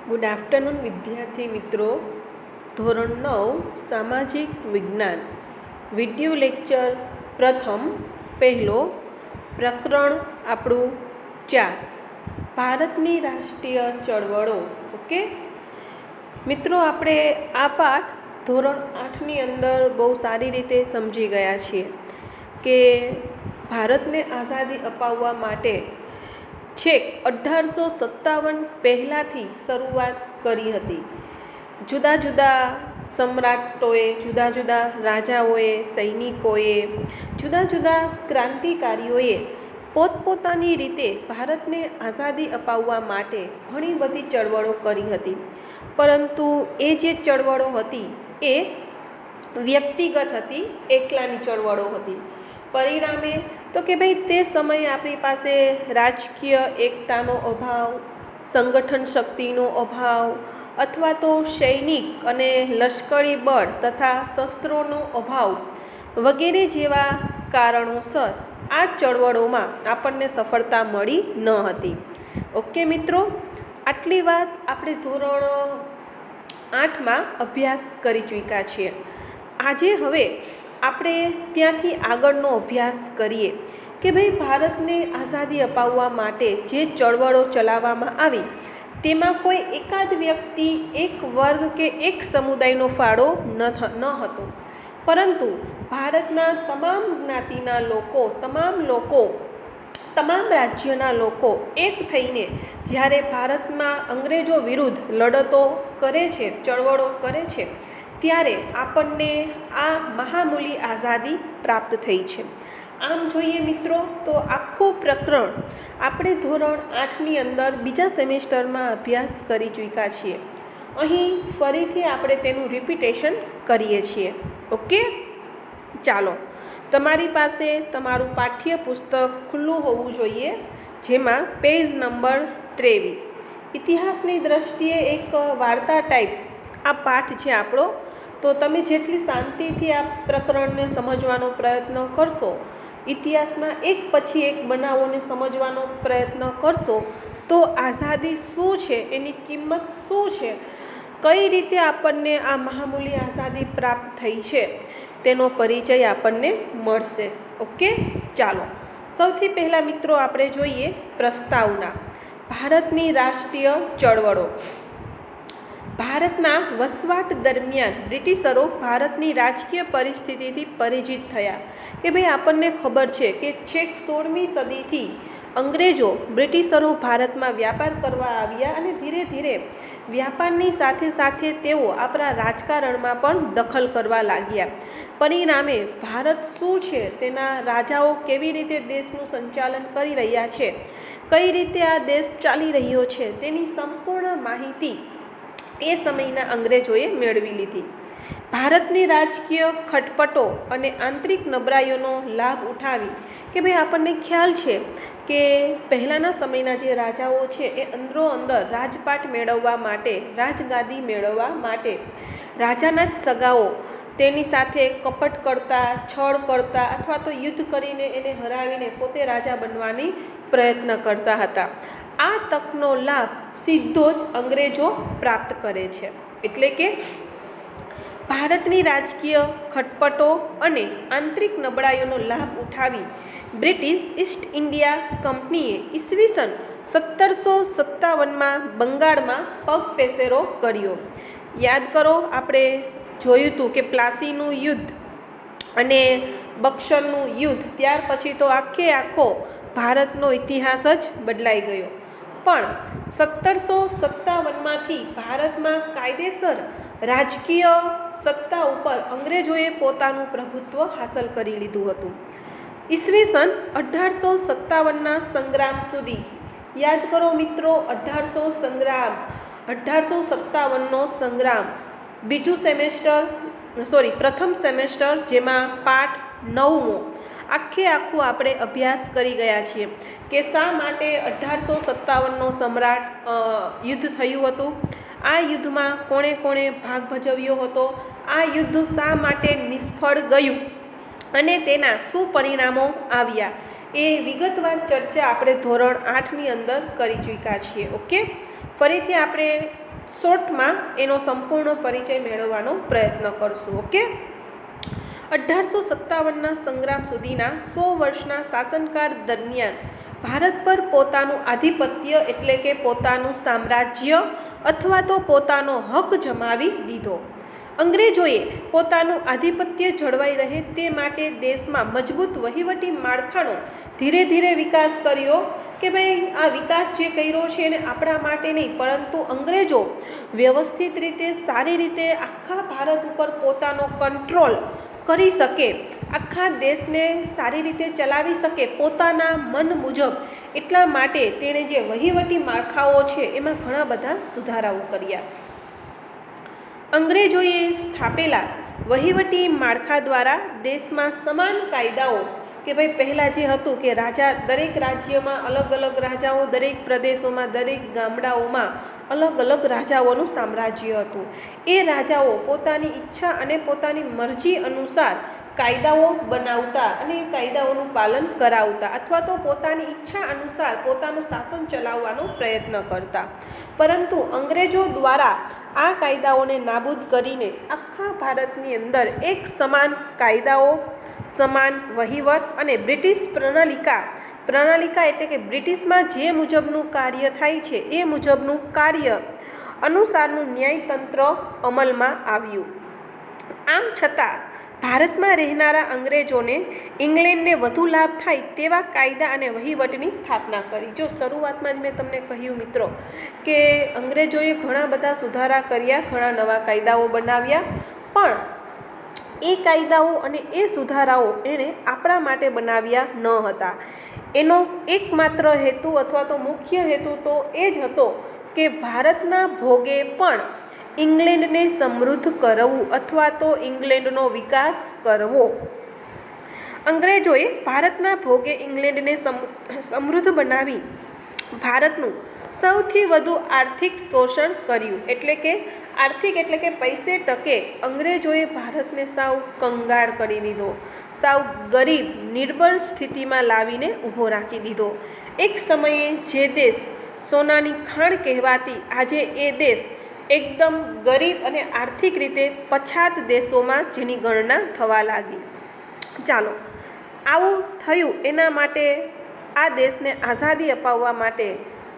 Good afternoon વિદ્યાર્થી મિત્રો. ધોરણ 9 સામાજિક વિજ્ઞાન વિડિયો લેક્ચર પ્રથમ પહેલો પ્રકરણ આપણું 4 ભારતની રાષ્ટ્રીય ચળવળો. ઓકે મિત્રો, આપણે આ પાઠ ધોરણ 8ની અંદર બહુ સારી રીતે સમજી ગયા છીએ કે ભારતને આઝાદી અપાવવા માટે છેક 1857 પહેલાંથી શરૂઆત કરી હતી. જુદા જુદા સમ્રાટોએ, જુદા જુદા રાજાઓએ, સૈનિકોએ, જુદા જુદા ક્રાંતિકારીઓએ પોતપોતાની રીતે ભારતને આઝાદી અપાવવા માટે ઘણી બધી ચળવળો કરી હતી. પરંતુ એ જે ચળવળો હતી એ વ્યક્તિગત હતી, એકલાની ચળવળો હતી. પરિણામે તો કે ભાઈ તે સમયે આપણી પાસે રાજકીય એકતાનો અભાવ, સંગઠન શક્તિનો અભાવ અથવા તો સૈનિક અને લશ્કરી બળ તથા શસ્ત્રોનો અભાવ વગેરે જેવા કારણોસર આ ચળવળોમાં આપણને સફળતા મળી ન હતી. ઓકે મિત્રો, આટલી વાત આપણે ધોરણ 8માં અભ્યાસ કરી ચૂક્યા છીએ. આજે હવે આપણે ત્યાંથી આગળનો અભ્યાસ કરીએ કે ભાઈ ભારતને આઝાદી અપાવવા માટે જે ચળવળો ચલાવવામાં આવી તેમાં કોઈ એકાદ વ્યક્તિ, એક વર્ગ કે એક સમુદાયનો ફાળો ન હતો, પરંતુ ભારતના તમામ જ્ઞાતિના લોકો, તમામ રાજ્યના લોકો એક થઈને જ્યારે ભારતમાં અંગ્રેજો વિરુદ્ધ લડતો કરે છે, ચળવળો કરે છે, ત્યારે આપણને આ મહામૂલી આઝાદી પ્રાપ્ત થઈ છે. આમ જોઈએ મિત્રો તો આખું પ્રકરણ આપણે ધોરણ 8ની અંદર બીજા સેમેસ્ટરમાં અભ્યાસ કરી ચૂક્યા છીએ. અહીં ફરીથી આપણે તેનું રિપીટેશન કરીએ છીએ. ઓકે, ચાલો, તમારી પાસે તમારું પાઠ્યપુસ્તક ખુલ્લું હોવું જોઈએ, જેમાં પેજ નંબર 23 ઇતિહાસની દ્રષ્ટિએ એક વાર્તા ટાઈપ આ પાઠ છે આપણો. તો તમે જેટલી શાંતિથી આ પ્રકરણને સમજવાનો પ્રયત્ન કરશો, ઇતિહાસના એક પછી એક બનાવોને સમજવાનો પ્રયત્ન કરશો, તો આઝાદી શું છે, એની કિંમત શું છે, કઈ રીતે આપણને આ મહામૂલી આઝાદી પ્રાપ્ત થઈ છે તેનો પરિચય આપણને મળશે. ઓકે, ચાલો, સૌથી પહેલાં મિત્રો આપણે જોઈએ પ્રસ્તાવના. ભારતની રાષ્ટ્રીય ચળવળો. ભારતના વસવાટ દરમિયાન બ્રિટિશરો ભારતની રાજકીય પરિસ્થિતિથી પરિચિત થયા. કે ભાઈ આપણને ખબર છે કે છેક 16મી સદીથી અંગ્રેજો, બ્રિટિશરો ભારતમાં વ્યાપાર કરવા આવ્યા અને ધીરે ધીરે વ્યાપારની સાથે સાથે તેઓ આપણા રાજકારણમાં પણ દખલ કરવા લાગ્યા. પરિણામે ભારત શું છે, તેના રાજાઓ કેવી રીતે દેશનું સંચાલન કરી રહ્યા છે, કઈ રીતે આ દેશ ચાલી રહ્યો છે, તેની સંપૂર્ણ માહિતી એ સમયના અંગ્રેજોએ મેળવી લીધી. ભારતની રાજકીય ખટપટો અને આંતરિક નબળાઈઓનો લાભ ઉઠાવી કે ભાઈ આપણને ખ્યાલ છે કે પહેલાંના સમયના જે રાજાઓ છે એ અંદરો અંદર રાજપાટ મેળવવા માટે, રાજગાદી મેળવવા માટે રાજાના જ સગાઓ તેની સાથે કપટ કરતા, છળ કરતા અથવા તો યુદ્ધ કરીને એને હરાવીને પોતે રાજા બનવાની પ્રયત્ન કરતા હતા. આ તકનો લાભ સીધો જ અંગ્રેજો પ્રાપ્ત કરે છે. એટલે કે ભારતની રાજકીય ખટપટો અને આંતરિક નબળાઈઓનો લાભ ઉઠાવી બ્રિટિશ ઈસ્ટ ઇન્ડિયા કંપનીએ ઈસવીસન 1757માં બંગાળમાં પગ પેસેરો કર્યો. યાદ કરો, આપણે જોયું હતું કે પ્લાસીનું યુદ્ધ અને બક્સરનું યુદ્ધ, ત્યાર પછી તો આખો ભારતનો ઇતિહાસ જ બદલાઈ ગયો. પણ 1757માંથી ભારતમાં કાયદેસર રાજકીય સત્તા ઉપર અંગ્રેજોએ પોતાનું પ્રભુત્વ હાંસલ કરી લીધું હતું. ઈસવીસન 1857ના સંગ્રામ સુધી યાદ કરો મિત્રો, 1857નો સંગ્રામ પ્રથમ સેમેસ્ટર, જેમાં પાઠ 9મો આખું આપણે અભ્યાસ કરી ગયા છીએ કે શા માટે 1857નો યુદ્ધ થયું હતું, આ યુદ્ધમાં કોણે કોણે ભાગ ભજવ્યો હતો, આ યુદ્ધ શા માટે નિષ્ફળ ગયું અને તેના શું પરિણામો આવ્યા, એ વિગતવાર ચર્ચા આપણે ધોરણ 8ની અંદર કરી ચૂક્યા છીએ. ઓકે, ફરીથી આપણે શોર્ટમાં એનો સંપૂર્ણ પરિચય મેળવવાનો પ્રયત્ન કરશું. ઓકે. 1857ના સંગ્રામ સુધીના 100 વર્ષના શાસનકાળ દરમિયાન ભારત પર પોતાનું આધિપત્ય એટલે કે પોતાનું સામ્રાજ્ય અથવા તો પોતાનો હક જમાવી દીધો. અંગ્રેજોએ પોતાનું આધિપત્ય જળવાઈ રહે તે માટે દેશમાં મજબૂત વહીવટી માળખાનો ધીરે ધીરે વિકાસ કર્યો કે ભાઈ આ વિકાસ જે કર્યો છે એને આપણા માટે નહીં, પરંતુ અંગ્રેજો વ્યવસ્થિત રીતે સારી રીતે આખા ભારત ઉપર પોતાનો કંટ્રોલ કરી શકે, આખા દેશને સારી રીતે ચલાવી શકે પોતાના મન મુજબ. એટલા માટે તેણે જે વહીવટી માળખાઓ છે એમાં ઘણા બધા સુધારાઓ કર્યા. અંગ્રેજોએ સ્થાપેલા વહીવટી માળખા દ્વારા દેશમાં સમાન કાયદાઓ કે ભાઈ પહેલાં જે હતું કે રાજા દરેક રાજ્યમાં અલગ અલગ રાજાઓ, દરેક પ્રદેશોમાં દરેક ગામડાઓમાં અલગ અલગ રાજાઓનું સામ્રાજ્ય હતું. એ રાજાઓ પોતાની ઈચ્છા અને પોતાની મરજી અનુસાર કાયદાઓ બનાવતા અને એ કાયદાઓનું પાલન કરાવતા અથવા તો પોતાની ઈચ્છા અનુસાર પોતાનું શાસન ચલાવવાનો પ્રયત્ન કરતા. પરંતુ અંગ્રેજો દ્વારા આ કાયદાઓને નાબૂદ કરીને આખા ભારતની અંદર એક સમાન કાયદાઓ, સમાન વહીવટ અને બ્રિટિશ પ્રણાલિકા એટલે કે બ્રિટિશમાં જે મુજબનું કાર્ય થાય છે એ મુજબનું કાર્ય અનુસારનું ન્યાયતંત્ર અમલમાં આવ્યું. આમ છતાં ભારતમાં રહેનારા અંગ્રેજોને ઇંગ્લેન્ડને વધુ લાભ થાય તેવા કાયદા અને વહીવટની સ્થાપના કરી. જો શરૂઆતમાં જ મેં તમને કહ્યું મિત્રો કે અંગ્રેજોએ ઘણા બધા સુધારા કર્યા, ઘણા નવા કાયદાઓ બનાવ્યા, પણ એ કાયદાઓ અને એ સુધારાઓ એણે આપણા માટે બનાવ્યા ન હતા. એનો એકમાત્ર હેતુ અથવા તો મુખ્ય હેતુ તો એ જ હતો કે ભારતના ભોગે પણ ઇંગ્લેન્ડને સમૃદ્ધ કરવું અથવા તો ઇંગ્લેન્ડનો વિકાસ કરવો. અંગ્રેજોએ ભારતના ભોગે ઇંગ્લેન્ડને સમૃદ્ધ બનાવી ભારતનું સૌથી વધુ આર્થિક શોષણ કર્યું. એટલે કે પૈસે ટકે અંગ્રેજોએ ભારતને સાવ કંગાળ કરી દીધો, સાવ ગરીબ નિર્બળ સ્થિતિમાં લાવીને ઊભો રાખી દીધો. એક સમયે જે દેશ સોનાની ખાણ કહેવાતી, આજે એ દેશ એકદમ ગરીબ અને આર્થિક રીતે પછાત દેશોમાં જેની ગણના થવા લાગી. ચાલો, આવું થયું એના માટે આ દેશને આઝાદી અપાવવા માટે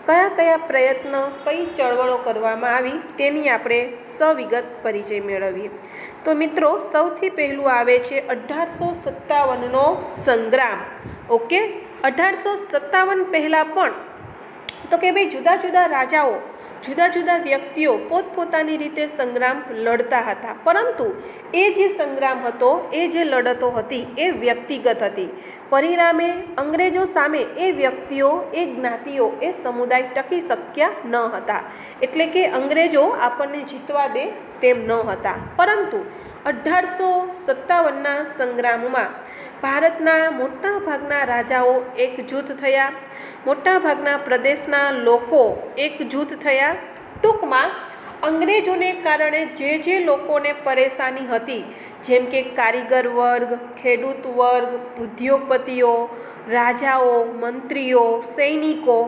કયા કયા પ્રયત્નો, કઈ ચળવળો કરવામાં આવી તેની આપણે સવિગત પરિચય મેળવીએ. તો મિત્રો, સૌથી પહેલું આવે છે 1857નો સંગ્રામ. ઓકે, 1857 પહેલાં પણ તો કે ભાઈ જુદા જુદા રાજાઓ, જુદા જુદા વ્યક્તિઓ પોતપોતાની રીતે સંગ્રામ લડતા હતા, પરંતુ એ જે સંગ્રામ હતો, એ જે લડતો હતી એ વ્યક્તિગત હતી. પરિણામે અંગ્રેજો સામે એ વ્યક્તિઓ, એ જ્ઞાતિઓ, એ સમુદાય ટકી શક્યા ન હતા. એટલે કે અંગ્રેજો આપણને જીતવા દે તેમ ન હતા. પરંતુ 1857ના સંગ્રામમાં ભારતના મોટાભાગના રાજાઓ એકજૂથ થયા, મોટાભાગના પ્રદેશના લોકો એકજૂથ થયા. ટૂંકમાં અંગ્રેજોને કારણે જે લોકોને પરેશાની હતી, જેમ કે કારીગર વર્ગ, ખેડૂત વર્ગ, ઉદ્યોગપતિઓ, રાજાઓ, મંત્રીઓ, સૈનિકો,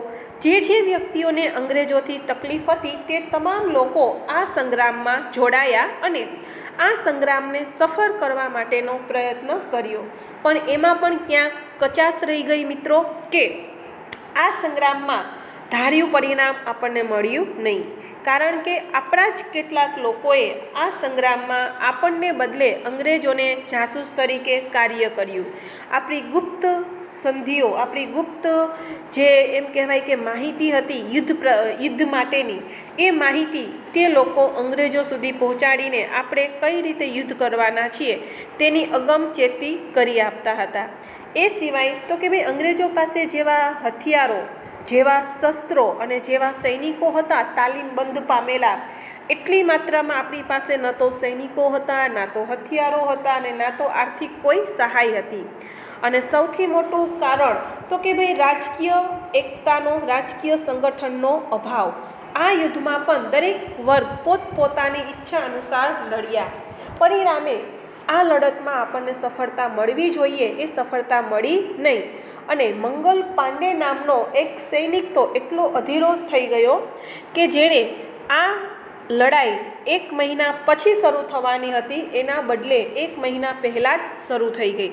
જે વ્યક્તિઓને અંગ્રેજોથી તકલીફ હતી તે તમામ લોકો આ સંગ્રામમાં જોડાયા અને આ સંગ્રામને સફળ કરવા માટેનો પ્રયત્ન કર્યો. પણ એમાં પણ ક્યાંક કચાશ રહી ગઈ મિત્રો કે આ સંગ્રામમાં ધાર્યું પરિણામ આપણને મળ્યું નહીં. કારણ કે આપણા જ કેટલાક લોકોએ આ સંગ્રામમાં આપણને બદલે અંગ્રેજોને જાસૂસ તરીકે કાર્ય કર્યું. આપણી ગુપ્ત સંધિઓ, આપણી ગુપ્ત જે એમ કહેવાય કે માહિતી હતી યુદ્ધ માટેની, એ માહિતી તે લોકો અંગ્રેજો સુધી પહોંચાડીને આપણે કઈ રીતે યુદ્ધ કરવાના છીએ તેની અગમચેતી કરી આપતા હતા. એ સિવાય તો કે ભાઈ અંગ્રેજો પાસે જેવા હથિયારો, જેવા શસ્ત્રો અને જેવા સૈનિકો હતા તાલીમબંધ પામેલા, એટલી માત્રામાં આપણી પાસે ન તો સૈનિકો હતા, ના તો હથિયારો હતા અને ના તો આર્થિક કોઈ સહાય હતી. અને સૌથી મોટું કારણ તો કે ભાઈ રાજકીય એકતાનો, રાજકીય સંગઠનનો અભાવ. આ યુદ્ધમાં પણ દરેક વર્ગ પોતપોતાની ઈચ્છા અનુસાર લડ્યા. પરિણામે આ લડતમાં આપણને સફળતા મળવી જોઈએ, એ સફળતા મળી નહીં. અને મંગલ પાંડે નામનો એક સૈનિક તો એટલો અધીરો થઈ ગયો કે જેણે આ લડાઈ 1 મહિના પછી શરૂ થવાની હતી એના બદલે 1 મહિના પહેલાં જ શરૂ થઈ ગઈ.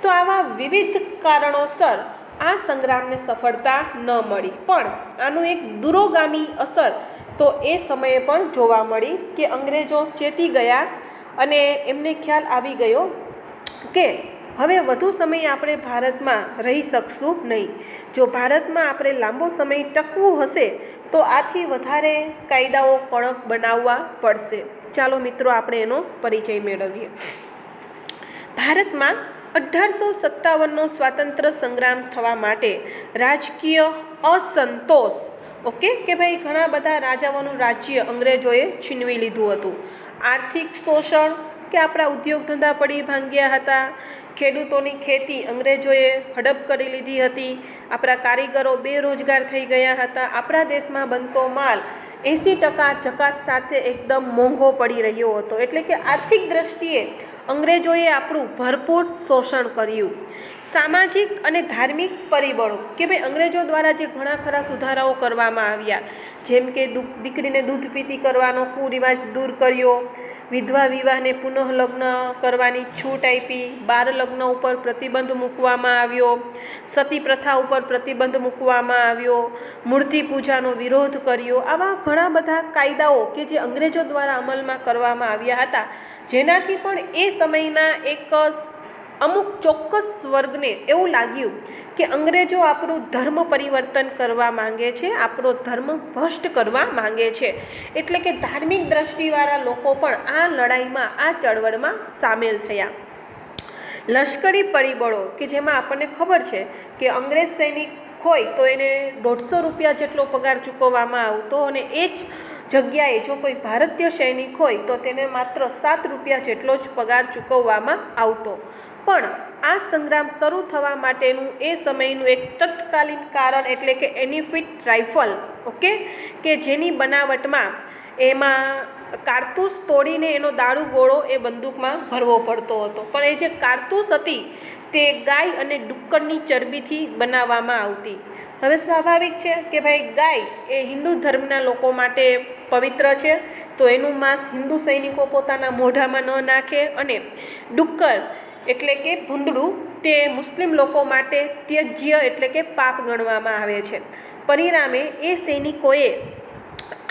તો આવા વિવિધ કારણોસર આ સંગ્રામને સફળતા ન મળી. પણ આનું એક દૂરોગામી અસર તો એ સમયે પણ જોવા મળી કે અંગ્રેજો ચેતી ગયા અને એમને ખ્યાલ આવી ગયો કે હવે વધુ સમય આપણે ભારતમાં રહી શકશું નહીં. જો ભારતમાં આપણે લાંબો સમય ટકવું હશે તો આથી વધારે કાયદાઓ કડક બનાવવા પડશે. ચાલો મિત્રો આપણે એનો પરિચય મેળવીએ. ભારતમાં 1857નો સ્વાતંત્ર્ય સંગ્રામ થવા માટે રાજકીય અસંતોષ કે ભાઈ ઘણા બધા રાજાઓનું રાજ્ય અંગ્રેજોએ છીનવી લીધું હતું. આર્થિક શોષણ કે આપણા ઉદ્યોગ ધંધા પડી ભાંગ્યા હતા. ખેડૂતોની ખેતી અંગ્રેજોએ હડપ કરી લીધી હતી. આપણા કારીગરો બેરોજગાર થઈ ગયા હતા. આપણા દેશમાં બનતો માલ 80% જકાત સાથે એકદમ મોંઘો પડી રહ્યો હતો. એટલે કે આર્થિક દ્રષ્ટિએ અંગ્રેજોએ આપણું ભરપૂર શોષણ કર્યું. સામાજિક અને ધાર્મિક પરિબળો કે ભાઈ અંગ્રેજો દ્વારા જે ઘણા ખરા સુધારાઓ કરવામાં આવ્યા, જેમ કે દીકરીને દૂધ પીતી કરવાનો કુરિવાજ દૂર કર્યો, વિધવા વિવાહને પુનઃ લગ્ન કરવાની છૂટ આપી, બાળ લગ્ન ઉપર પ્રતિબંધ મૂકવામાં આવ્યો, સતી પ્રથા ઉપર પ્રતિબંધ મૂકવામાં આવ્યો, મૂર્તિ પૂજાનો વિરોધ કર્યો. આવા ઘણા બધા કાયદાઓ કે જે અંગ્રેજો દ્વારા અમલમાં કરવામાં આવ્યા હતા, જેનાથી પણ એ સમયના એક અમુક ચોક્કસ વર્ગને એવું લાગ્યું કે અંગ્રેજો આપણું ધર્મ પરિવર્તન કરવા માંગે છે, આપણો ધર્મ ભ્રષ્ટ કરવા માંગે છે. એટલે કે ધાર્મિક દ્રષ્ટિવાળા લોકો પણ આ લડાઈમાં, આ ચળવળમાં સામેલ થયા. લશ્કરી પરિબળો કે જેમાં આપણને ખબર છે કે અંગ્રેજ સૈનિક હોય તો એને 150 રૂપિયા જેટલો પગાર ચૂકવવામાં આવતો અને એ જ જગ્યાએ જો કોઈ ભારતીય સૈનિક હોય તો તેને માત્ર 7 રૂપિયા જેટલો જ પગાર ચૂકવવામાં આવતો. પણ આ સંગ્રામ શરૂ થવા માટેનું એ સમયનું એક તત્કાલીન કારણ એટલે કે એનફિલ્ડ રાઇફલ કે જેની બનાવટમાં એમાં કારતૂસ તોડીને એનો દારૂ ગોળો એ બંદૂકમાં ભરવો પડતો હતો. પણ એ જે કારતૂસ હતી તે ગાય અને ડુક્કરની ચરબીથી બનાવવામાં આવતી. હવે સ્વાભાવિક છે કે ભાઈ ગાય એ હિન્દુ ધર્મના લોકો માટે પવિત્ર છે, તો એનું માંસ હિન્દુ સૈનિકો પોતાના મોઢામાં ન નાખે, અને ડુક્કર એટલે કે ભૂંડડું તે મુસ્લિમ લોકો માટે ત્યજ્ય એટલે કે પાપ ગણવામાં આવે છે. પરિણામે એ સૈનિકોએ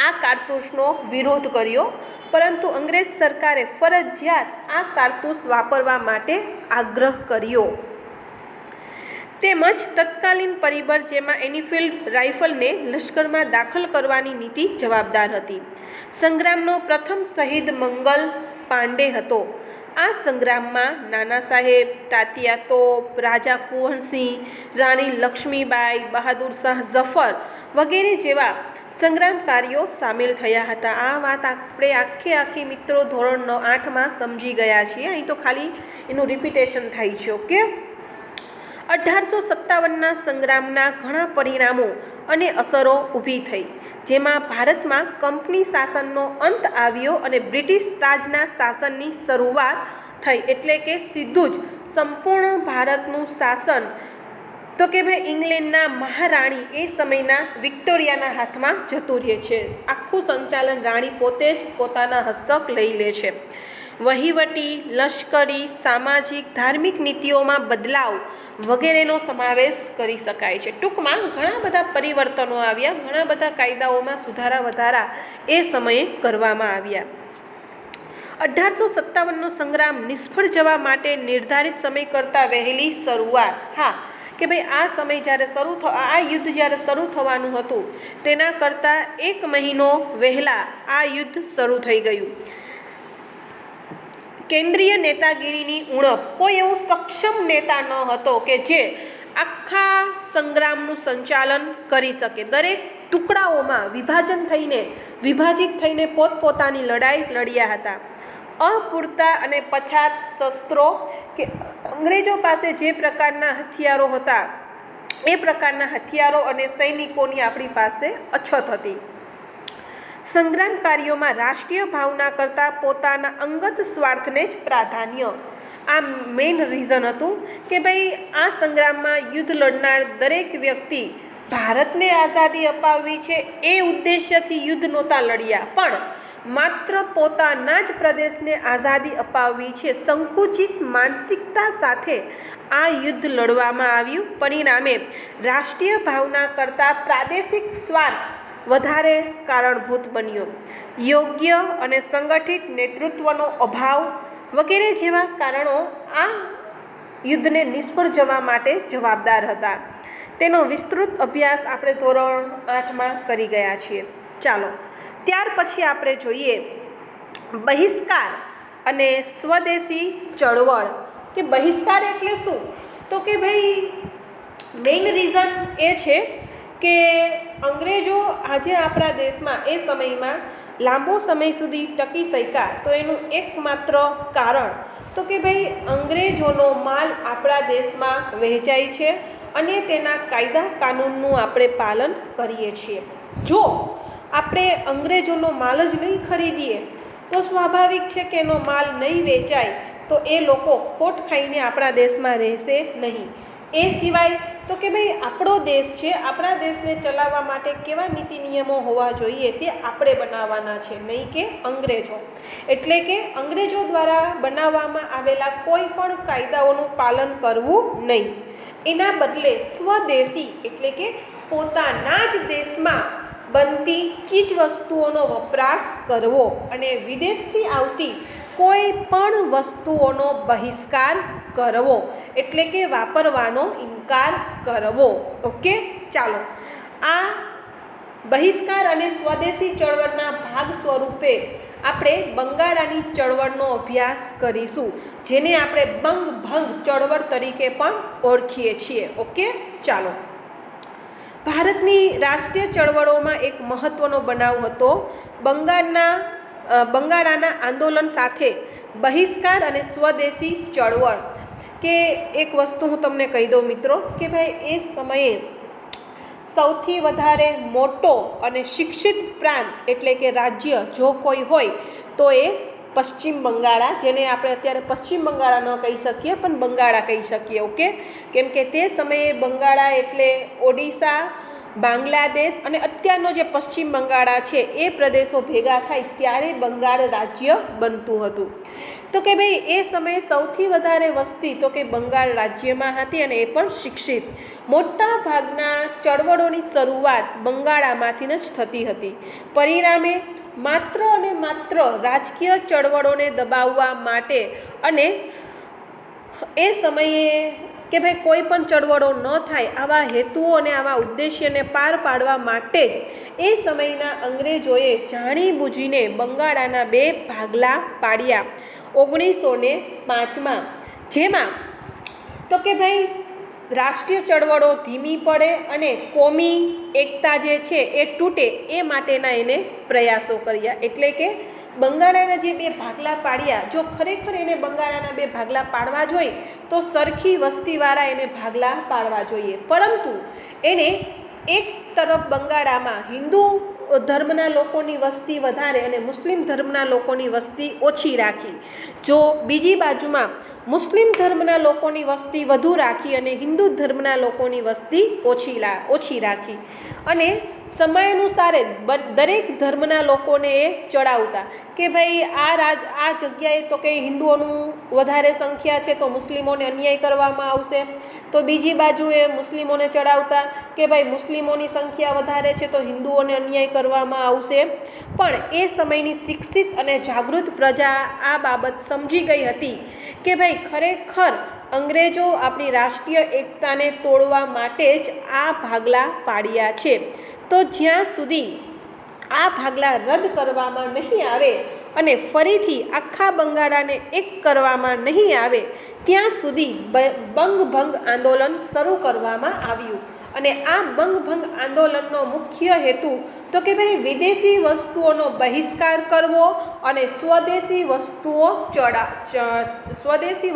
આ કારતૂસનો વિરોધ કર્યો, પરંતુ અંગ્રેજ સરકારે ફરજિયાત આ કારતૂસ વાપરવા માટે આગ્રહ કર્યો. તેમજ તત્કાલીન પરિબળ જેમાં એનફિલ્ડ રાઇફલને લશ્કરમાં દાખલ કરવાની નીતિ જવાબદાર હતી. સંગ્રામનો પ્રથમ શહીદ મંગલ પાંડે હતો. આ સંગ્રામમાં નાના સાહેબ, તાત્યા તોપ, રાજા કુંવરસિંહ, રાણી લક્ષ્મીબાઈ, બહાદુર શાહ ઝફર વગેરે જેવા સંગ્રામકારીઓ સામેલ થયા હતા. આ વાત આપણે આખી મિત્રો ધોરણ 8માં સમજી ગયા છીએ. અહીં તો ખાલી એનું રિપીટેશન થાય છે. 1857ના સંગ્રામના ઘણા પરિણામો અને અસરો ઊભી થઈ, જેમાં ભારતમાં કંપની શાસનનો અંત આવ્યો અને બ્રિટિશ તાજના શાસનની શરૂઆત થઈ. એટલે કે સીધું જ સંપૂર્ણ ભારતનું શાસન તો કે ભાઈ ઇંગ્લેન્ડના મહારાણી એ સમયના વિક્ટોરિયાના હાથમાં જતું રહે છે. આખું સંચાલન રાણી પોતે જ પોતાના હસ્તક લઈ લે છે. વહીવટી, લશ્કરી, સામાજિક, ધાર્મિક નીતિઓમાં બદલાવ વગેરેનો સમાવેશ કરી શકાય છે. ટૂંકમાં ઘણા બધા પરિવર્તનો આવ્યા, ઘણા બધા કાયદાઓમાં સુધારા વધારા એ સમયે કરવામાં આવ્યા. 1857નો સંગ્રામ નિષ્ફળ જવા માટે નિર્ધારિત સમય કરતાં વહેલી શરૂઆત. કે ભાઈ આ સમય જ્યારે આ યુદ્ધ જ્યારે શરૂ થવાનું હતું તેના કરતાં 1 મહિનો વહેલા આ યુદ્ધ શરૂ થઈ ગયું. કેન્દ્રીય નેતાગીરીની ઉણપ, કોઈ એવો સક્ષમ નેતા ન હતો કે જે આખા સંગ્રામનું સંચાલન કરી શકે. દરેક ટુકડાઓમાં વિભાજિત થઈને પોતપોતાની લડાઈ લડ્યા હતા. અપૂરતા અને પછાત શસ્ત્રો કે અંગ્રેજો પાસે જે પ્રકારના હથિયારો હતા એ પ્રકારના હથિયારો અને સૈનિકોની આપણી પાસે અછત હતી. સંગ્રામકારીઓમાં રાષ્ટ્રીય ભાવના કરતાં પોતાના અંગત સ્વાર્થને જ પ્રાધાન્ય. આ મેઇન રીઝન હતું કે ભાઈ આ સંગ્રામમાં યુદ્ધ લડનાર દરેક વ્યક્તિ ભારતને આઝાદી અપાવવી છે એ ઉદ્દેશ્યથી યુદ્ધ નહોતા લડ્યા, પણ માત્ર પોતાના જ પ્રદેશને આઝાદી અપાવવી છે સંકુચિત માનસિકતા સાથે આ યુદ્ધ લડવામાં આવ્યું. પરિણામે રાષ્ટ્રીય ભાવના કરતાં પ્રાદેશિક સ્વાર્થ વધારે કારણભૂત બન્યો. યોગ્ય અને સંગઠિત નેતૃત્વનો અભાવ વગેરે જેવા કારણો આ યુદ્ધને નિષ્ફળ જવા માટે જવાબદાર હતા. તેનો વિસ્તૃત અભ્યાસ આપણે ધોરણ 8માં કરી ગયા છીએ. ચાલો ત્યાર પછી આપણે જોઈએ બહિષ્કાર અને સ્વદેશી ચળવળ. કે બહિષ્કાર એટલે શું? તો કે ભાઈ મેઇન રીઝન એ છે કે અંગ્રેજો આજે આપણા દેશમાં એ સમયમાં લાંબો સમય સુધી ટકી શક્યા, તો એનું એકમાત્ર કારણ તો કે ભાઈ અંગ્રેજોનો માલ આપણા દેશમાં વહેંચાય છે અને તેના કાયદા કાનૂનનું આપણે પાલન કરીએ છીએ. જો આપણે અંગ્રેજોનો માલ જ નહીં ખરીદીએ તો સ્વાભાવિક છે કે એનો માલ નહીં વેચાય તો એ લોકો ખોટ ખાઈને આપણા દેશમાં રહેશે નહીં. એ સિવાય તો કે ભાઈ આપણો દેશ છે, આપણા દેશને ચલાવવા માટે કેવા નીતિ નિયમો હોવા જોઈએ તે આપણે બનાવવાના છે, નહીં કે અંગ્રેજો. એટલે કે અંગ્રેજો દ્વારા બનાવવામાં આવેલા કોઈ પણ કાયદાઓનું પાલન કરવું નહીં. એના બદલે સ્વદેશી એટલે કે પોતાના જ દેશમાં બનતી ચીજ વસ્તુઓનો વપરાશ કરવો અને વિદેશથી આવતી કોઈ પણ વસ્તુઓનો બહિષ્કાર કરવો એટલે કે વાપરવાનો ઇનકાર કરવો. ઓકે, ચાલો આ બહિષ્કાર અને સ્વદેશી ચળવળના ભાગ સ્વરૂપે આપણે બંગાળાની ચળવળનો અભ્યાસ કરીશું, જેને આપણે બંગભંગ ચળવળ તરીકે પણ ઓળખીએ છીએ. ઓકે, ચાલો ભારતની રાષ્ટ્રીય ચળવળોમાં એક મહત્ત્વનો બનાવ હતો બંગાળાના આંદોલન સાથે બહિષ્કાર અને સ્વદેશી ચળવળ. કે એક વસ્તુ હું તમને કહી દઉં મિત્રો કે ભાઈ એ સમયે સૌથી વધારે મોટો અને શિક્ષિત પ્રાંત એટલે કે રાજ્ય જો કોઈ હોય તો એ પશ્ચિમ બંગાળા, જેને આપણે અત્યારે પશ્ચિમ બંગાળા ન કહી શકીએ પણ બંગાળા કહી શકીએ. ઓકે, કેમ કે તે સમયે બંગાળા એટલે ઓડિશા, બાંગ્લાદેશ અને અત્યારનો જે પશ્ચિમ બંગાળા છે એ પ્રદેશો ભેગા થાય ત્યારે બંગાળ રાજ્ય બનતું હતું. તો કે ભાઈ એ સમયે સૌથી વધારે વસ્તી તો કે બંગાળ રાજ્યમાં હતી અને એ પણ શિક્ષિત. મોટા ભાગના ચળવળોની શરૂઆત બંગાળામાંથી જ થતી હતી. પરિણામે માત્ર અને માત્ર રાજકીય ચળવળોને દબાવવા માટે અને એ સમયે કે ભાઈ કોઈ પણ ચળવળો ન થાય આવા હેતુઓ અને આવા ઉદ્દેશ્યને પાર પાડવા માટે જ એ સમયના અંગ્રેજોએ જાણીબૂજીને બંગાળાના 2 ભાગલા પાડ્યા 1905માં. જેમાં તો કે ભાઈ રાષ્ટ્રીય ચળવળો ધીમી પડે અને કોમી એકતા જે છે એ તૂટે એ માટેના એને પ્રયાસો કર્યા. એટલે કે બંગાળાના જે 2 ભાગલા પાડ્યા, જો ખરેખર એને બંગાળાના 2 ભાગલા પાડવા જોઈએ તો સરખી વસ્તીવાળા એને ભાગલા પાડવા જોઈએ, પરંતુ એને એક તરફ બંગાળામાં હિન્દુ ધર્મના લોકોની વસ્તી વધારે અને મુસ્લિમ ધર્મના લોકોની વસ્તી ઓછી રાખી. જો બીજી બાજુમાં મુસ્લિમ ધર્મના લોકોની વસ્તી વધુ રાખી અને હિન્દુ ધર્મના લોકોની વસ્તી ઓછી રાખી. અને સમયાનુસારે દરેક ધર્મના લોકોને એ ચડાવતા કે ભાઈ આ જગ્યાએ તો કે હિન્દુઓનું વધારે સંખ્યા છે તો મુસ્લિમોને અન્યાય કરવામાં આવશે, તો બીજી બાજુએ મુસ્લિમોને ચડાવતા કે ભાઈ મુસ્લિમોની સંખ્યા વધારે છે તો હિન્દુઓને અન્યાય કરવામાં આવશે. પણ એ સમયની શિક્ષિત અને જાગૃત પ્રજા આ બાબત સમજી ગઈ હતી કે ભાઈ ખરેખર અંગ્રેજો આપણી રાષ્ટ્રીય એકતાને તોડવા માટે જ આ ભાગલા પાડ્યા છે. તો જ્યાં સુધી આ ભાગલા રદ કરવામાં નહીં આવે અને ફરીથી આખા બંગાળાને એક કરવામાં નહીં આવે ત્યાં સુધી બંગભંગ આંદોલન શરૂ કરવામાં આવ્યું. અને આ બંગભંગ આંદોલનનો મુખ્ય હેતુ તો કે ભાઈ વિદેશી વસ્તુઓનો બહિષ્કાર કરવો અને સ્વદેશી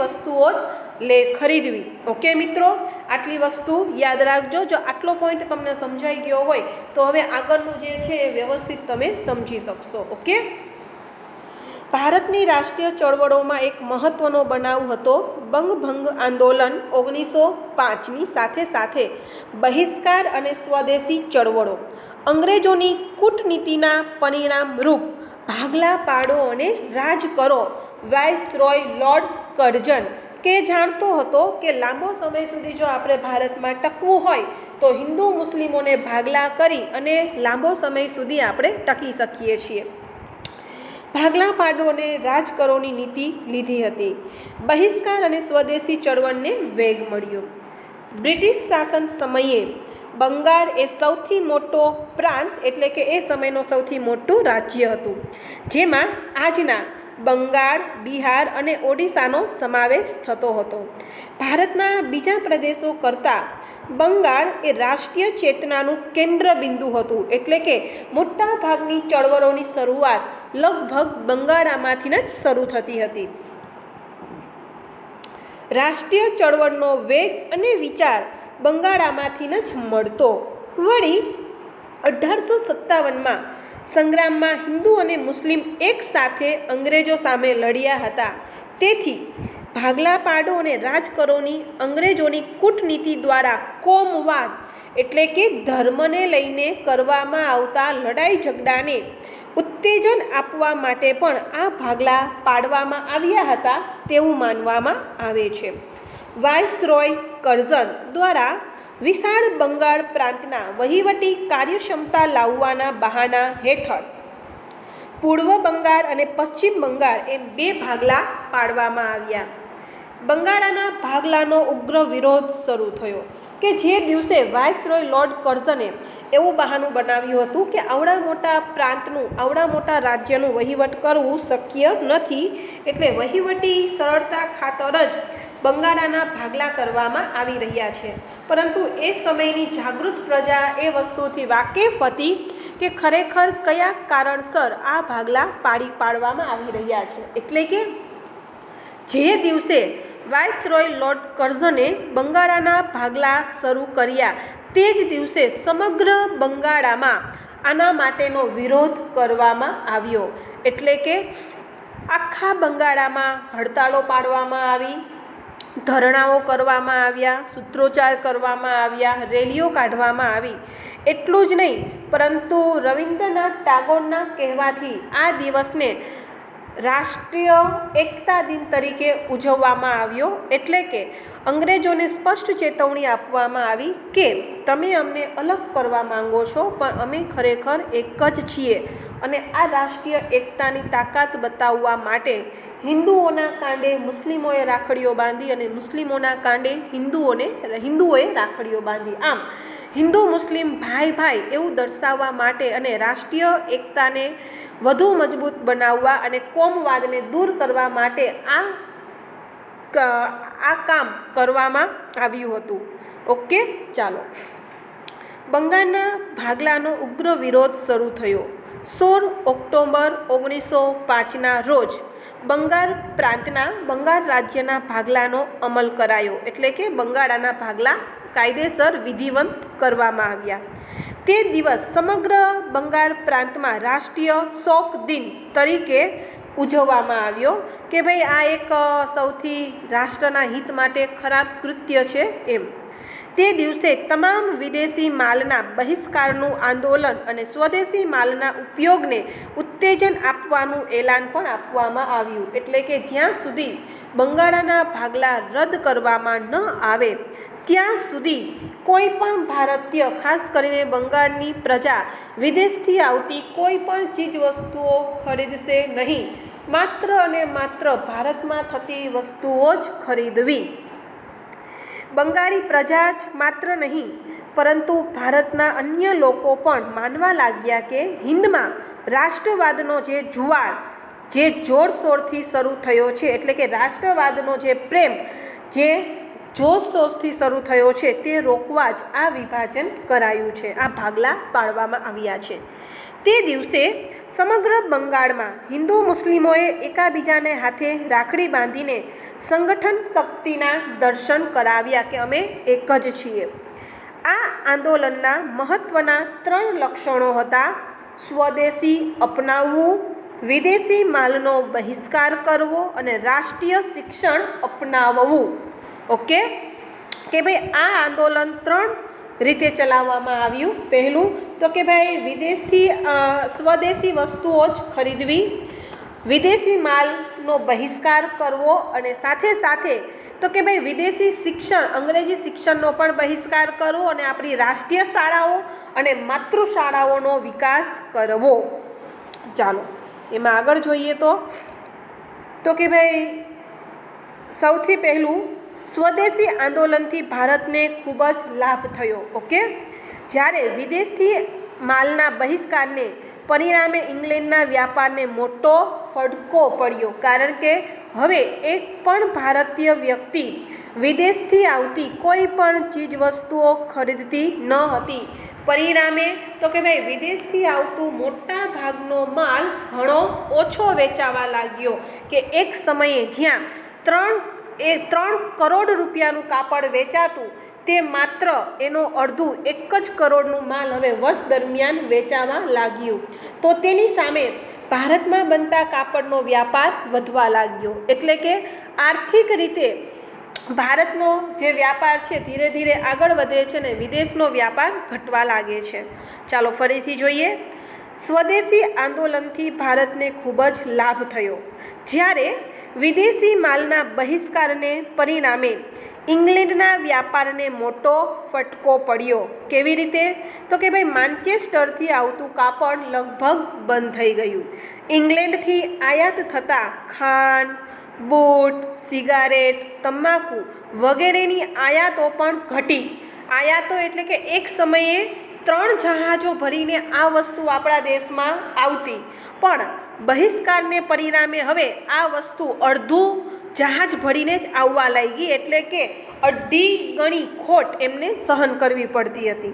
વસ્તુઓ જ ખરીદવી. ઓકે મિત્રો, આટલી વસ્તુ યાદ રાખજો. જો આટલો પોઈન્ટ તમને સમજાઈ ગયો હોય તો હવે આગળનું જે છે એ વ્યવસ્થિત તમે સમજી શકશો. ઓકે, ભારતની રાષ્ટ્રીય ચળવળોમાં એક મહત્વનો બનાવ હતો બંગભંગ આંદોલન 1905ની સાથે સાથે બહિષ્કાર અને સ્વદેશી ચળવળો. અંગ્રેજોની કૂટનીતિના પરિણામરૂપ ભાગલા પાડો અને રાજ કરો વાઇસરોય લોર્ડ કર્ઝન કે જાણતો હતો કે લાંબો સમય સુધી જો આપણે ભારતમાં ટકવું હોય તો હિન્દુ મુસ્લિમોને ભાગલા કરી અને લાંબો સમય સુધી આપણે ટકી શકીએ છીએ. ભાગલા પાડો અને રાજ કરોની નીતિ લીધી હતી. બહિષ્કાર અને સ્વદેશી ચળવળને વેગ મળ્યો. બ્રિટિશ શાસન સમયે બંગાળ એ સૌથી મોટો પ્રાંત એટલે કે એ સમયનો સૌથી મોટું રાજ્ય હતું, જેમાં આજના બંગાળ, બિહાર અને ઓડિશાનો સમાવેશ થતો હતો. ભારતના બીજા પ્રદેશો કરતાં બંગાળ એ રાષ્ટ્રીય ચેતનાનું કેન્દ્ર બિંદુ હતું, એટલે કે મોટા ભાગની ચળવળોની શરૂઆત લગભગ બંગાળામાંથી જ શરૂ થતી હતી. રાષ્ટ્રીય ચળવળનો વેગ અને વિચાર બંગાળામાંથી જ મળતો. વળી 1857માં સંગ્રામમાં હિન્દુ અને મુસ્લિમ એક સાથે અંગ્રેજો સામે લડ્યા હતા. તેથી ભાગલા પાડો અને રાજકરોની અંગ્રેજોની કૂટનીતિ દ્વારા કોમવાદ એટલે કે ધર્મને લઈને કરવામાં આવતા લડાઈ ઝઘડાને ઉત્તેજન આપવા માટે પણ આ ભાગલા પાડવામાં આવ્યા હતા તેવું માનવામાં આવે છે. વાઇસરોય કર્ઝન દ્વારા વિશાળ બંગાળ પ્રાંતના વહીવટી કાર્યક્ષમતા લાવવાના બહાના હેઠળ પૂર્વ બંગાળ અને પશ્ચિમ બંગાળ એમ બે ભાગલા પાડવામાં આવ્યા. બંગાળાના ભાગલાનો ઉગ્ર વિરોધ શરૂ થયો કે જે દિવસે વાઇસરોય લોર્ડ કર્ઝને એવું બહાનું બનાવ્યું હતું કે આવડા મોટા પ્રાંતનું, આવડા મોટા રાજ્યનું વહીવટ કરવું શક્ય નથી, એટલે વહીવટી સરળતા ખાતર જ બંગાળાના ભાગલા કરવામાં આવી રહ્યા છે. પરંતુ એ સમયની જાગૃત પ્રજા એ વસ્તુથી વાકેફ હતી કે ખરેખર કયા કારણસર આ ભાગલા પાડવામાં આવી રહ્યા છે. એટલે કે જે દિવસે વાઇસરોય લોર્ડ કર્ઝને બંગાળાના ભાગલા શરૂ કર્યા તે જ દિવસે સમગ્ર બંગાળામાં આના માટેનો વિરોધ કરવામાં આવ્યો. એટલે કે આખા બંગાળામાં હડતાળો પાડવામાં આવી, ધરણાઓ કરવામાં આવ્યા, સૂત્રોચ્ચાર કરવામાં આવ્યા, રેલીઓ કાઢવામાં આવી. એટલું જ નહીં પરંતુ રવિન્દ્રનાથ ટાગોરના કહેવાથી આ દિવસને રાષ્ટ્રીય એકતા દિન તરીકે ઉજવવામાં આવ્યો. એટલે કે અંગ્રેજોને સ્પષ્ટ ચેતવણી આપવામાં આવી કે તમે અમને અલગ કરવા માંગો છો પણ અમે ખરેખર એક જ છીએ, અને આ રાષ્ટ્રીય એકતાની તાકાત બતાવવા માટે હિન્દુઓના કાંડે મુસ્લિમોએ રાખડીઓ બાંધી અને મુસ્લિમોના કાંડે હિન્દુઓએ રાખડીઓ બાંધી. આમ હિન્દુ મુસ્લિમ ભાઈ ભાઈ એવું દર્શાવવા માટે અને રાષ્ટ્રીય એકતાને વધુ મજબૂત બનાવવા અને કોમવાદને દૂર કરવા માટે આ કામ કરવામાં આવ્યું હતું. ઓકે, ચાલો. બંગાળના ભાગલાનો ઉગ્ર વિરોધ શરૂ થયો. 16 ઓક્ટોબર 1905ના રોજ બંગાળ પ્રાંતના બંગાળ રાજ્યના ભાગલાનો અમલ કરાયો. એટલે કે બંગાળાના ભાગલા કાયદેસર વિધિવંત કરવામાં આવ્યા. તે દિવસ સમગ્ર બંગાળ પ્રાંતમાં રાષ્ટ્રીય શોક દિન તરીકે ઉજવવામાં આવ્યો કે ભાઈ આ એક સૌથી રાષ્ટ્રના હિત માટે ખરાબ કૃત્ય છે એમ. તે દિવસે તમામ વિદેશી માલના બહિષ્કારનું આંદોલન અને સ્વદેશી માલના ઉપયોગને ઉત્તેજન આપવાનું એલાન પણ આપવામાં આવ્યું. એટલે કે જ્યાં સુધી બંગાળાના ભાગલા રદ કરવામાં ન આવે ત્યાં સુધી કોઈ પણ ભારતીય, ખાસ કરીને બંગાળની પ્રજા વિદેશથી આવતી કોઈ પણ ચીજ વસ્તુઓ ખરીદશે નહીં. માત્ર અને માત્ર ભારતમાં થતી વસ્તુઓ જ ખરીદવી. બંગાળી પ્રજા જ માત્ર નહીં પરંતુ ભારતના અન્ય લોકો પણ માનવા લાગ્યા કે હિન્દમાં રાષ્ટ્રવાદનો જે જુવાળ જે જોરશોરથી શરૂ થયો છે, એટલે કે રાષ્ટ્રવાદનો જે પ્રેમ જે જોશથી શરૂ થયો છે તે રોકવા જ આ વિભાજન કરાયું છે, આ ભાગલા પાડવામાં આવ્યા છે. તે દિવસે સમગ્ર બંગાળમાં હિન્દુ મુસ્લિમોએ એકાબીજાને હાથે રાખડી બાંધીને સંગઠન શક્તિના દર્શન કરાવ્યા કે અમે એક જ છીએ. આ આંદોલનના મહત્ત્વના 3 લક્ષણો હતા: સ્વદેશી અપનાવવું, વિદેશી માલનો બહિષ્કાર કરવો અને રાષ્ટ્રીય શિક્ષણ અપનાવવું. ઓકે, કે ભાઈ આ આંદોલન 3 રીતે ચલાવવામાં આવ્યું. પહેલું તો કે ભાઈ વિદેશથી સ્વદેશી વસ્તુઓ જ ખરીદવી, વિદેશી માલનો બહિષ્કાર કરવો અને સાથે સાથે તો કે ભાઈ વિદેશી શિક્ષણ, અંગ્રેજી શિક્ષણનો પણ બહિષ્કાર કરવો અને આપણી રાષ્ટ્રીય શાળાઓ અને માતૃશાળાઓનો વિકાસ કરવો. ચાલો એમાં આગળ જોઈએ તો કે ભાઈ સૌથી પહેલું સ્વદેશી આંદોલનથી ભારતને ખૂબ જ લાભ થયો. ઓકે, જ્યારે વિદેશથી માલના બહિષ્કારને પરિણામે ઇંગ્લેન્ડના વ્યાપારને મોટો ફટકો પડ્યો, કારણ કે હવે એક પણ ભારતીય વ્યક્તિ વિદેશથી આવતી કોઈ પણ ચીજવસ્તુઓ ખરીદતી ન હતી. પરિણામે તો કે ભાઈ વિદેશથી આવતું મોટા ભાગનો માલ ઘણો ઓછો વેચાવા લાગ્યો, કે એક સમયે જ્યાં 3 કરોડ રૂપિયાનું કાપડ વેચાતું તે માત્ર એનો અડધું 1 જ કરોડનું માલ હવે વર્ષ દરમિયાન વેચાવા લાગ્યું. તો તેની સામે ભારતમાં બનતા કાપડનો વ્યાપાર વધવા લાગ્યો, એટલે કે આર્થિક રીતે ભારતનો જે વ્યાપાર છે ધીરે ધીરે આગળ વધે છે ને વિદેશનો વ્યાપાર ઘટવા લાગે છે. ચાલો ફરીથી જોઈએ. સ્વદેશી આંદોલનથી ભારતને ખૂબ જ લાભ થયો, જ્યારે વિદેશી માલના બહિષ્કારને પરિણામે ઇંગ્લેન્ડના વ્યાપારને મોટો ફટકો પડ્યો. કેવી રીતે? તો કે ભાઈ માન્ચેસ્ટરથી આવતું કાપડ લગભગ બંધ થઈ ગયું. ઇંગ્લેન્ડથી આયાત થતા ખાંડ, બૂટ, સિગારેટ, તમાકુ વગેરેની આયાતો પણ ઘટી. આયાતો એટલે કે એક સમયે 3 જહાજો ભરીને આ વસ્તુ આપણા દેશમાં આવતી, પણ બહિષ્કારને પરિણામે હવે આ વસ્તુ અડધું જહાજ ભરીને જ આવવા લાગી, એટલે કે 2.5 ગણી ખોટ એમને સહન કરવી પડતી હતી.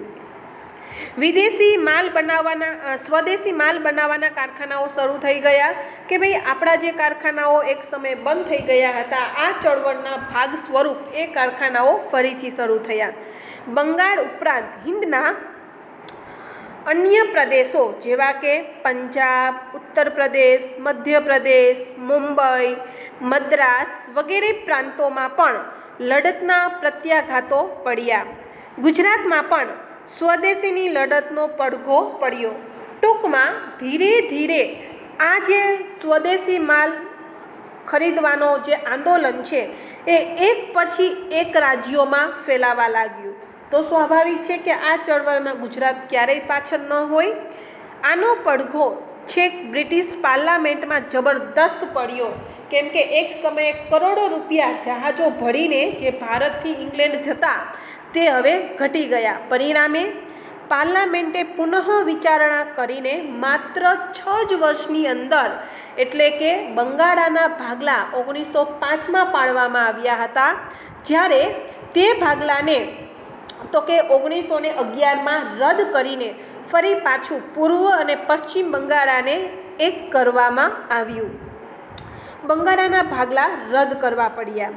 વિદેશી માલ બનાવવાના સ્વદેશી માલ બનાવવાના કારખાનાઓ શરૂ થઈ ગયા, કે ભાઈ આપણા જે કારખાનાઓ એક સમયે બંધ થઈ ગયા હતા, આ ચળવળના ભાગ સ્વરૂપ એ કારખાનાઓ ફરીથી શરૂ થયા. બંગાળ ઉપરાંત હિંદના અન્ય પ્રદેશો જેવા કે પંજાબ, ઉત્તર પ્રદેશ, મધ્યપ્રદેશ, મુંબઈ, મદ્રાસ વગેરે પ્રાંતોમાં પણ લડતના પ્રત્યાઘાતો પડ્યા. ગુજરાતમાં પણ સ્વદેશીની લડતનો પડઘો પડ્યો. ટૂંકમાં ધીરે ધીરે આ જે સ્વદેશી માલ ખરીદવાનો જે આંદોલન છે એ એક પછી એક રાજ્યોમાં ફેલાવા લાગ્યું. તો સ્વાભાવિક છે કે આ ચળવળમાં ગુજરાત ક્યારેય પાછળ ન હોય. આનો પડઘો છેક બ્રિટિશ પાર્લામેન્ટમાં જબરદસ્ત પડ્યો, કેમ કે એક સમયે કરોડો રૂપિયા જહાજો ભરીને જે ભારતથી ઇંગ્લેન્ડ જતા તે હવે ઘટી ગયા. પરિણામે પાર્લામેન્ટે પુનઃ વિચારણા કરીને માત્ર 6 જ વર્ષની અંદર, એટલે કે બંગાળાના ભાગલા 1905માં પાડવામાં આવ્યા હતા, જ્યારે તે ભાગલાને તો કે 1911માં રદ કરીને ફરી પાછું પૂર્વ અને પશ્ચિમ બંગાળાને એક કરવામાં આવ્યું. બંગાળાના ભાગલા રદ કરવા પડ્યા.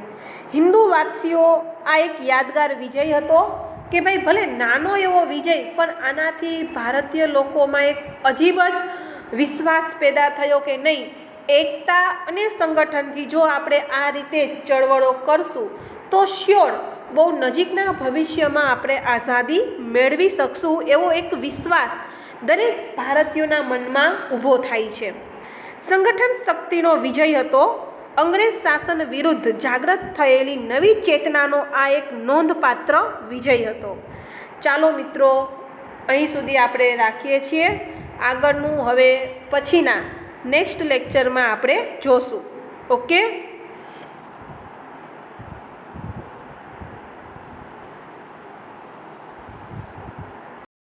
હિન્દુવાસીઓ આ એક યાદગાર વિજય હતો, કે ભાઈ ભલે નાનો એવો વિજય, પણ આનાથી ભારતીય લોકોમાં એક અજીબ જ વિશ્વાસ પેદા થયો કે નહીં, એકતા અને સંગઠનથી જો આપણે આ રીતે ચળવળો કરશું તો શ્યોર બહુ નજીકના ભવિષ્યમાં આપણે આઝાદી મેળવી શકશું, એવો એક વિશ્વાસ દરેક ભારતીયોના મનમાં ઊભો થાય છે. સંગઠન શક્તિનો વિજય હતો. અંગ્રેજ શાસન વિરુદ્ધ જાગૃત થયેલી નવી ચેતનાનો આ એક નોંધપાત્ર વિજય હતો. ચાલો મિત્રો, અહીં સુધી આપણે રાખીએ છીએ. આગળનું હવે પછીના નેક્સ્ટ લેક્ચરમાં આપણે જોશું. ઓકે.